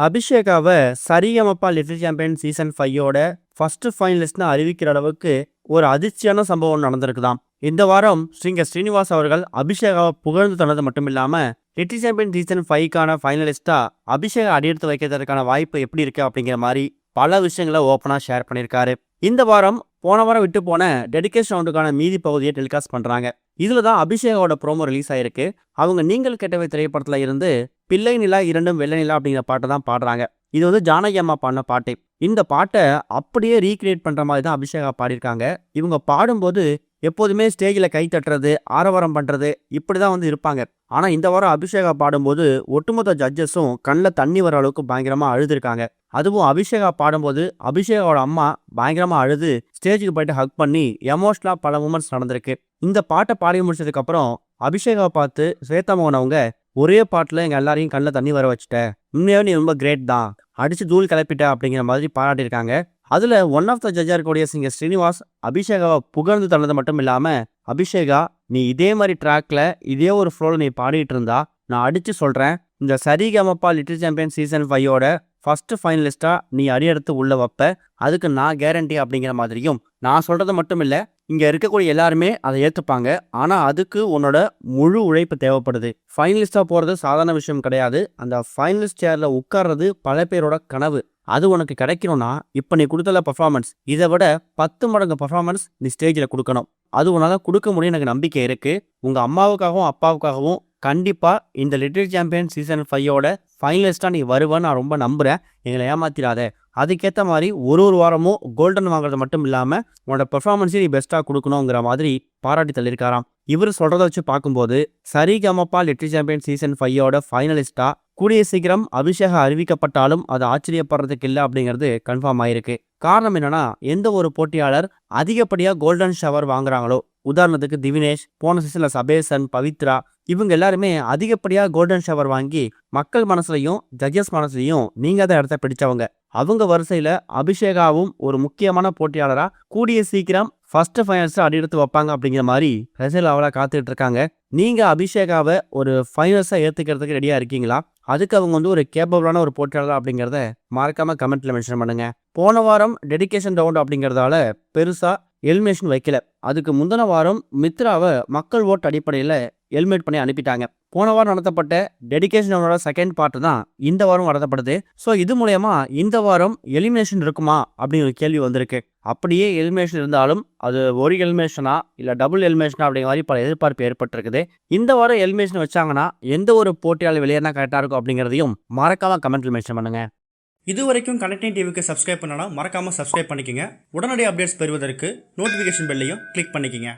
அபிஷேகாவ Sarigamapa little champion season 5யோட first ஃபைனலிஸ்ட்னு அறிவிக்கிற அளவுக்கு ஒரு அதிர்ச்சியான சம்பவம் நடந்திருக்குதாம். இந்த வாரம் ஸ்ரீனிவாஸ் அவர்கள் அபிஷேகாவை புகழ்ந்து தந்தது மட்டும் இல்லாம லிட்டில் சாம்பியன் சீசன் 5க்கான ஃபைனலிஸ்டா அபிஷேகா அடியெடுத்து வைக்கிறதுக்கான வாய்ப்பு எப்படி இருக்கு அப்படிங்கிற மாதிரி பல விஷயங்களை ஓப்பனா ஷேர் பண்ணியிருக்காரு. இந்த வாரம் போன வாரம் விட்டு போன டெடிகேஷன் ரவுண்டுக்கான மீதி பகுதியை டெலிகாஸ்ட் பண்றாங்க. இதுல தான் அபிஷேகாவோட ப்ரோமோ ரிலீஸ் ஆயிருக்கு. அவங்க நீங்கள் கேட்டவை திரைப்படத்துல இருந்து பிள்ளை நிலா இரண்டும் வெள்ளை நிலா அப்படிங்கிற பாட்டை தான் பாடுறாங்க. இது வந்து ஜானகி அம்மா பாடின பாட்டு. இந்த பாட்டை அப்படியே ரீக்ரியேட் பண்ற மாதிரி தான் அபிஷேகா பாடியிருக்காங்க. இவங்க பாடும்போது எப்போதுமே ஸ்டேஜில் கை தட்டுறது, ஆரவாரம் பண்றது இப்படிதான் வந்து இருப்பாங்க. ஆனா இந்த வாரம் அபிஷேகா பாடும்போது ஒட்டுமொத்த ஜட்ஜஸும் கண்ணில் தண்ணி வர அளவுக்கு பயங்கரமா அழுதுருக்காங்க. அதுவும் அபிஷேகா பாடும்போது அபிஷேகாவோட அம்மா பயங்கரமா அழுது ஸ்டேஜுக்கு போயிட்டு ஹக் பண்ணி எமோஷனலா பல மூமெண்ட்ஸ் நடந்திருக்கு. இந்த பாட்டை பாடி முடிச்சதுக்கு அப்புறம் அபிஷேகாவை பார்த்து ஸ்வேதா மோகன் அவங்க ஒரே பாட்டுல எங்க எல்லாரையும் கண்ணில் தண்ணி வர வச்சுட்ட, உண்மையாவே நீ ரொம்ப கிரேட் தான், அடிச்சு தூள் கிளப்பிட்ட அப்படிங்கிற மாதிரி பாராட்டியிருக்காங்க. அதுல ஒன் ஆஃப் த ஜட்ஜா இருக்கக்கூடிய சிங்கர் ஸ்ரீனிவாஸ் அபிஷேகாவை புகழ்ந்து தந்தது மட்டும் இல்லாம, அபிஷேகா நீ இதே மாதிரி ட்ராக்ல இதே ஒரு ஃப்ளோல நீ பாடிட்டு இருந்தா நான் அடிச்சு சொல்றேன், இந்த சரிகமபா லிட்டில் சாம்பியன் சீசன் 5யோட ஃபர்ஸ்ட் ஃபைனலிஸ்டா நீ அடியெடுத்து உள்ள வைப்ப, அதுக்கு நான் கேரண்டி அப்படிங்கிற மாதிரியும், நான் சொல்றது மட்டும் இல்ல இங்க இருக்கக்கூடிய எல்லாருமே அதை ஏற்றுப்பாங்க. ஆனா அதுக்கு உன்னோட முழு உழைப்பு தேவைப்படுது. ஃபைனலிஸ்டா போறது சாதாரண விஷயம் கிடையாது. அந்த ஃபைனலிஸ்ட் சேர்ல உட்கார்றது பல பேரோட கனவு. அது உனக்கு கிடைக்கணும்னா இப்ப நீ கொடுத்தல பர்ஃபார்மன்ஸ் இதை விட 10 மடங்கு பர்ஃபார்மன்ஸ் நீ ஸ்டேஜில் கொடுக்கணும். அது உன்னால கொடுக்க முடியும், எனக்கு நம்பிக்கை இருக்கு. உங்க அம்மாவுக்காகவும் அப்பாவுக்காகவும் கண்டிப்பா இந்த லிட்டில் சாம்பியன் சீசன் 5யோட ஃபைனலிஸ்டா நீ வருவேன்னு நான் ரொம்ப நம்புறேன். எங்களை ஏமாத்திடாத. அதுக்கேற்ற மாதிரி ஒரு வாரமும் கோல்டன் வாங்குறது மட்டும் இல்லாம உன்னோட பெர்ஃபார்மன்ஸை நீ பெஸ்ட்டாக கொடுக்கணுங்கிற மாதிரி பாராட்டி தள்ளியிருக்காராம். இவர் சொல்றத வச்சு பார்க்கும்போது சரிகமபா லிட்டில் சாம்பியன் சீசன் 5யோட ஃபைனலிஸ்டா கூடிய சீக்கிரம் அபிஷேகா அறிவிக்கப்பட்டாலும் அது ஆச்சரியப்படுறதுக்கு இல்லை அப்படிங்கிறது கன்ஃபார்ம் ஆயிருக்கு. காரணம் என்னன்னா, எந்த ஒரு போட்டியாளர் அதிகப்படியா கோல்டன் ஷவர் வாங்குறாங்களோ, உதாரணத்துக்கு திவினேஷ், போன சீசன்ல சபேசன், பவித்ரா இவங்க எல்லாருமே அதிகப்படியா கோல்டன் ஷவர் வாங்கி மக்கள் மனசுலையும் ஜட்ஜஸ் மனசுலையும் நீங்க தான் இடத்த பிடிச்சவங்க. அவங்க வரிசையில அபிஷேகாவும் ஒரு முக்கியமான போட்டியாளரா கூடிய சீக்கிரம் ஃபர்ஸ்ட் ஃபைனல்ஸ் அடியெடுத்து வைப்பாங்க அப்படிங்கிற மாதிரி ரசிகர்கள் அவளா காத்துக்கிட்டு இருக்காங்க. நீங்க அபிஷேகாவை ஒரு ஃபைனல்ஸா ஏத்துக்கிறதுக்கு ரெடியா இருக்கீங்களா? அதுக்கு அவங்க வந்து ஒரு கேப்பபிளான ஒரு போட்டியாளர் அப்படிங்கிறத மறக்காம கமெண்ட்ல மென்ஷன் பண்ணுங்க. போன வாரம் டெடிகேஷன் ரவுண்ட் அப்படிங்கிறதால பெருசா எலிமினேஷன் வைக்கல. அதுக்கு முந்தின வாரம் மித்ராவை மக்கள் ஓட்டு அடிப்படையில எலிமினேட் பண்ணி அனுப்பிட்டாங்க. போன வாரம் நடத்தப்பட்ட டெடிகேஷன் ரவுண்டோட செகண்ட் பார்ட் தான் இந்த வாரம் நடத்தப்படுது. ஸோ இது மூலயமா இந்த வாரம் எலிமினேஷன் இருக்குமா அப்படிங்கிற கேள்வி வந்திருக்கு. அப்படியே எலிமினேஷன் இருந்தாலும் அது ஒரு எலிமினேஷனா இல்லை டபுள் எலிமினேஷனா அப்படிங்கிற மாதிரி பல எதிர்பார்ப்பு ஏற்பட்டிருக்குது. இந்த வாரம் எலிமினேஷன் வச்சாங்கன்னா எந்த ஒரு போட்டியாளர் வெளியேறினா கரெக்டாக இருக்கும் அப்படிங்கிறதையும் மறக்காம கமெண்ட்ல மென்ஷன் பண்ணுங்க. இது வரைக்கும் கனெக்டிங் டிவிக்கு சப்ஸ்கிரைப் பண்ணனா மறக்காம சப்ஸ்கிரைப் பண்ணிக்கங்க. உடனடி அப்டேட்ஸ் பெறுவதற்கு நோட்டிஃபிகேஷன் பெல்லையும் கிளிக் பண்ணிக்கங்க.